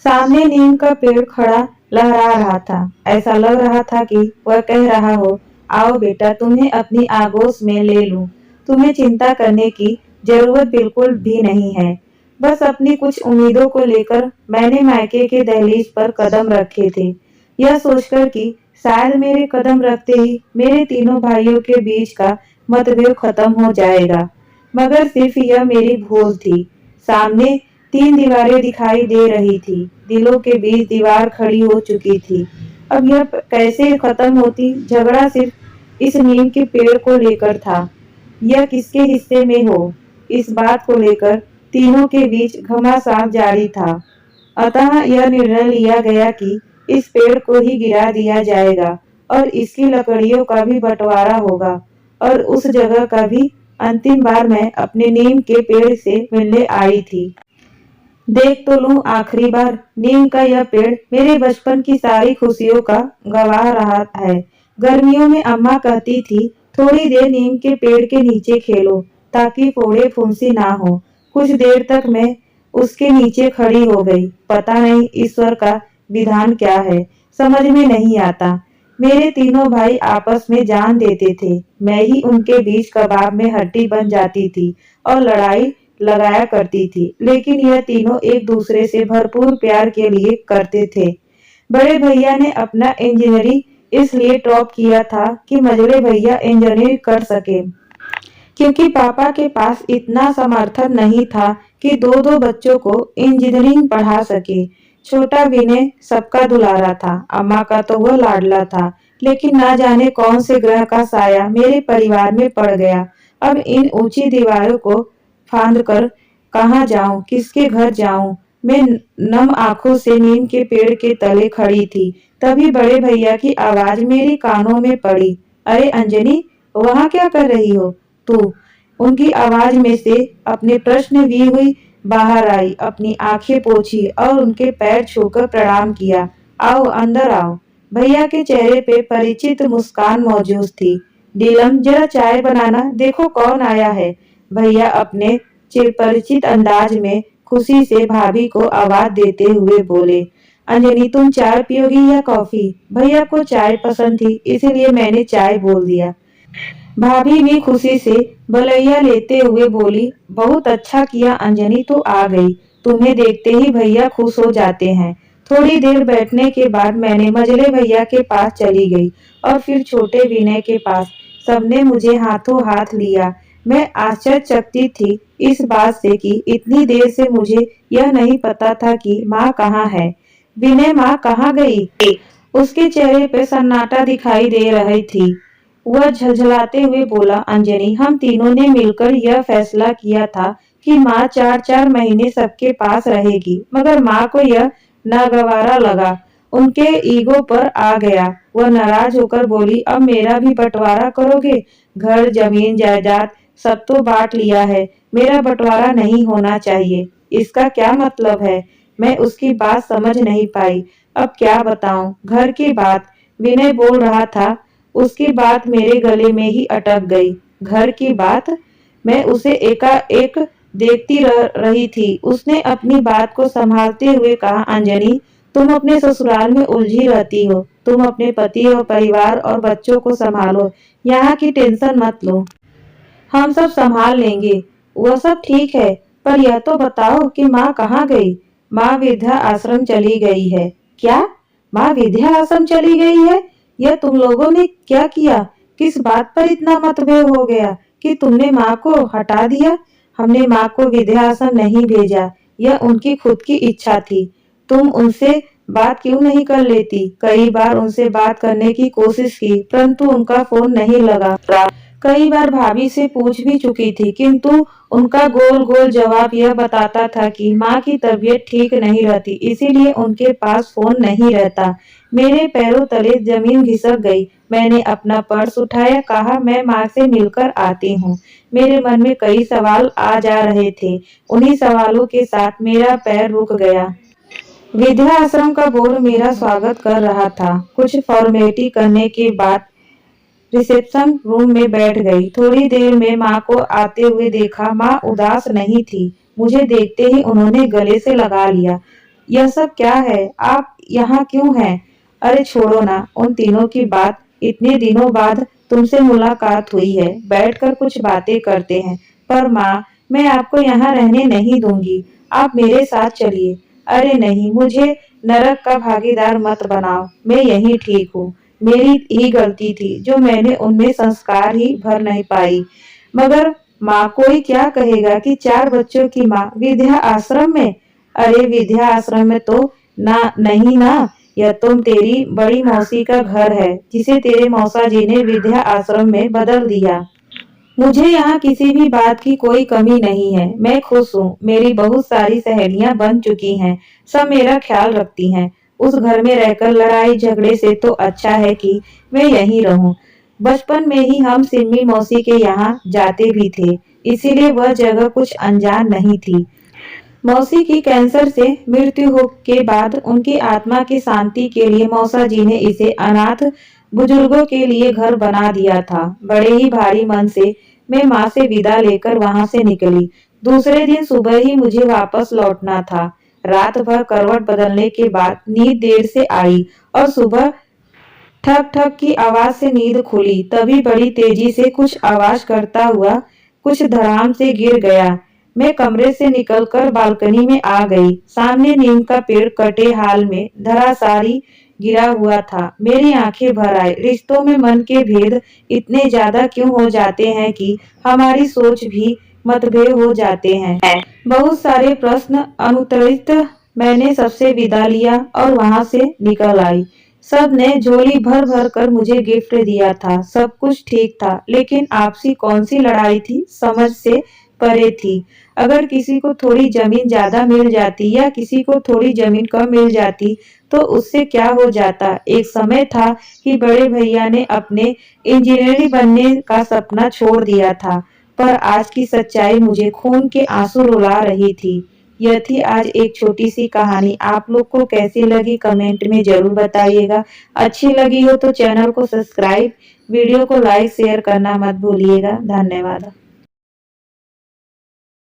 सामने नीम का पेड़ खड़ा लहरा रहा था। ऐसा लग रहा था कि वह कह रहा हो, आओ बेटा, तुम्हें अपनी आगोश में ले लूं। तुम्हें चिंता करने की जरूरत बिल्कुल भी नहीं है। बस अपनी कुछ उम्मीदों को लेकर मैंने मायके के दहलीज पर कदम रखे थे, यह सोचकर कि शायद मेरे कदम रखते ही मेरे तीनों भाइयों के बीच का मतभेद खत्म हो जाएगा। मगर सिर्फ यह मेरी भूल थी। सामने तीन दीवारें दिखाई दे रही थी। दिलों के बीच दीवार खड़ी हो चुकी थी। अब यह कैसे खत्म होती? झगड़ा सिर्फ इस नीम के पेड़ को लेकर था। यह किसके हिस्से में हो, इस बात को लेकर तीनों के बीच घमासान जारी था। अतः यह निर्णय लिया गया कि इस पेड़ को ही गिरा दिया जाएगा और इसकी लकड़ियों का भी बंटवारा होगा। और उस जगह का भी अंतिम बार मैं अपने नीम के पेड़ से मिलने आई थी। देख तो लूं आखिरी बार, नीम का यह पेड़ मेरे बचपन की सारी खुशियों का गवाह रहा है। गर्मियों में अम्मा कहती थी, थोड़ी देर नीम के पेड़ के नीचे खेलो ताकि फोड़े फुंसी ना हो। कुछ देर तक मैं उसके नीचे खड़ी हो गई। पता नहीं ईश्वर का विधान क्या है, समझ में नहीं आता। मेरे तीनों भाई आपस में जान देते थे। मैं ही उनके बीच कबाब में हड्डी बन जाती थी और लड़ाई लगाया करती थी। लेकिन यह तीनों एक दूसरे से भरपूर प्यार के लिए करते थे। बड़े भैया ने अपना इंजीनियरिंग इसलिए टॉप किया था कि मझले भैया इंजीनियरिंग कर सके, क्योंकि पापा के पास इतना समर्थन नहीं था कि दो दो बच्चों को इंजीनियरिंग पढ़ा सके। छोटा विनय सबका दुलारा था। अम्मा का तो वह लाडला था। लेकिन ना जाने कौन से ग्रह का साया मेरे परिवार में पड़ गया। अब इन ऊंची दीवारों को फांद कर कहाँ जाऊं, किसके घर जाऊं? मैं नम आंखों से नीम के पेड़ के तले खड़ी थी। तभी बड़े भैया की आवाज मेरे कानों में पड़ी, अरे अंजनी, वहाँ क्या कर रही हो तू? उनकी आवाज में से अपने प्रश्न वी हुई बाहर आई, अपनी आंखें पोंछी और उनके पैर छूकर प्रणाम किया। आओ, अंदर आओ। भैया के चेहरे पे परिचित मुस्कान मौजूद थी। नीलम, जरा चाय बनाना, देखो कौन आया है। भैया अपने चिरपरिचित अंदाज में खुशी से भाभी को आवाज देते हुए बोले, अंजनी, तुम चाय पियोगी या कॉफी? भैया को चाय पसंद थी, इसीलिए मैंने चाय बोल दिया। भाभी भी खुशी से बलैया लेते हुए बोली, बहुत अच्छा किया अंजनी, तू आ गई। तुम्हें देखते ही भैया खुश हो जाते हैं। थोड़ी देर बैठने के बाद मैंने मझले भैया के पास चली गई और फिर छोटे विनय के पास। सबने मुझे हाथों हाथ लिया। मैं आश्चर्यचकित थी इस बात से कि इतनी देर से मुझे यह नहीं पता था कि माँ कहाँ है। विनय, माँ कहाँ गई? उसके चेहरे पे सन्नाटा दिखाई दे रही थी। वह झलझलाते हुए बोला, अंजनी, हम तीनों ने मिलकर यह फैसला किया था कि माँ 4-4 महीने सबके पास रहेगी, मगर माँ को यह नागवारा लगा। उनके ईगो पर आ गया। वह नाराज होकर बोली, अब मेरा भी बंटवारा करोगे? घर, जमीन, जायदाद सब तो बांट लिया है, मेरा बंटवारा नहीं होना चाहिए। इसका क्या मतलब है? मैं उसकी बात समझ नहीं पाई। अब क्या बताऊं? घर की बात विनय बोल रहा था, उसकी बात मेरे गले में ही अटक गई। घर की बात? मैं उसे एकाएक देखती रही थी। उसने अपनी बात को संभालते हुए कहा, अंजनी, तुम अपने ससुराल में उलझी रहती हो। तुम अपने पति और परिवार और बच्चों को संभालो, यहाँ की टेंशन मत लो, हम सब संभाल लेंगे। वह सब ठीक है, पर यह तो बताओ कि माँ कहाँ गई? माँ वृद्धा आश्रम चली गई है। क्या? माँ वृद्धा आश्रम चली गई है? यह तुम लोगों ने क्या किया? किस बात पर इतना मतभेद हो गया कि तुमने माँ को हटा दिया? हमने माँ को वृद्धाश्रम नहीं भेजा, यह उनकी खुद की इच्छा थी। तुम उनसे बात क्यों नहीं कर लेती? कई बार उनसे बात करने की कोशिश की, परंतु उनका फोन नहीं लगा। कई बार भाभी से पूछ भी चुकी थी, किंतु उनका गोल गोल जवाब यह बताता था कि माँ की तबीयत ठीक नहीं रहती, इसीलिए उनके पास फोन नहीं रहता। मेरे पैरों तले जमीन खिसक गई। मैंने अपना पर्स उठाया, कहा, मैं माँ से मिलकर आती हूँ। मेरे मन में कई सवाल आ जा रहे थे। उन्हीं सवालों के साथ मेरा पैर रुक गया। वृद्धाश्रम का बोर्ड मेरा स्वागत कर रहा था। कुछ फॉर्मेलिटी करने के बाद रिसेप्शन रूम में बैठ गई। थोड़ी देर में माँ को आते हुए देखा। माँ उदास नहीं थी। मुझे देखते ही उन्होंने गले से लगा लिया। यह सब क्या है? आप यहाँ क्यों हैं? अरे छोड़ो ना उन तीनों की बात, इतने दिनों बाद तुमसे मुलाकात हुई है, बैठकर कुछ बातें करते हैं। पर माँ, मैं आपको यहाँ रहने नहीं दूंगी, आप मेरे साथ चलिए। अरे नहीं, मुझे नरक का भागीदार मत बनाओ, मैं यहीं ठीक हूँ। मेरी ही गलती थी जो मैंने उनमें संस्कार ही भर नहीं पाई। मगर माँ, कोई क्या कहेगा कि 4 बच्चों की माँ विद्या आश्रम में। अरे विद्या आश्रम में तो ना नहीं ना, यह तुम तेरी बड़ी मौसी का घर है जिसे तेरे मौसा जी ने विद्या आश्रम में बदल दिया। मुझे यहाँ किसी भी बात की कोई कमी नहीं है, मैं खुश हूँ। मेरी बहुत सारी सहेलियां बन चुकी हैं, सब मेरा ख्याल रखती हैं। उस घर में रहकर लड़ाई झगड़े से तो अच्छा है कि मैं यहीं रहूं। बचपन में ही हम सिम्मी मौसी के यहाँ जाते भी थे, इसीलिए वह जगह कुछ अनजान नहीं थी। मौसी की कैंसर से मृत्यु हो के बाद उनकी आत्मा की शांति के लिए मौसा जी ने इसे अनाथ बुजुर्गों के लिए घर बना दिया था। बड़े ही भारी मन से मैं माँ से विदा लेकर वहां से निकली। दूसरे दिन सुबह ही मुझे वापस लौटना था। रात भर करवट बदलने के बाद नींद देर से आई और सुबह ठक ठक की आवाज से नींद खुली। तभी बड़ी तेजी से कुछ आवाज करता हुआ कुछ धड़ाम से गिर गया। मैं कमरे से निकलकर बालकनी में आ गई। सामने नीम का पेड़ कटे हाल में धराशायी गिरा हुआ था। मेरी आंखें भर आई। रिश्तों में मन के भेद इतने ज्यादा क्यों हो जाते हैं कि हमारी सोच भी मतभेद हो जाते हैं। बहुत सारे प्रश्न अनुत्तरित। मैंने सबसे विदा लिया और वहां से निकल आई। सब ने झोली भर भर कर मुझे गिफ्ट दिया था। सब कुछ ठीक था, लेकिन आपसी कौन सी लड़ाई थी, समझ से परे थी। अगर किसी को थोड़ी जमीन ज्यादा मिल जाती या किसी को थोड़ी जमीन कम मिल जाती तो उससे क्या हो जाता। एक समय था कि बड़े भैया ने अपने इंजीनियर बनने का सपना छोड़ दिया था, पर आज की सच्चाई मुझे खून के आंसू रुला रही थी। यह थी आज एक छोटी सी कहानी। आप लोग को कैसी लगी कमेंट में जरूर बताइएगा। अच्छी लगी हो तो चैनल को सब्सक्राइब, वीडियो को लाइक शेयर करना मत भूलिएगा। धन्यवाद।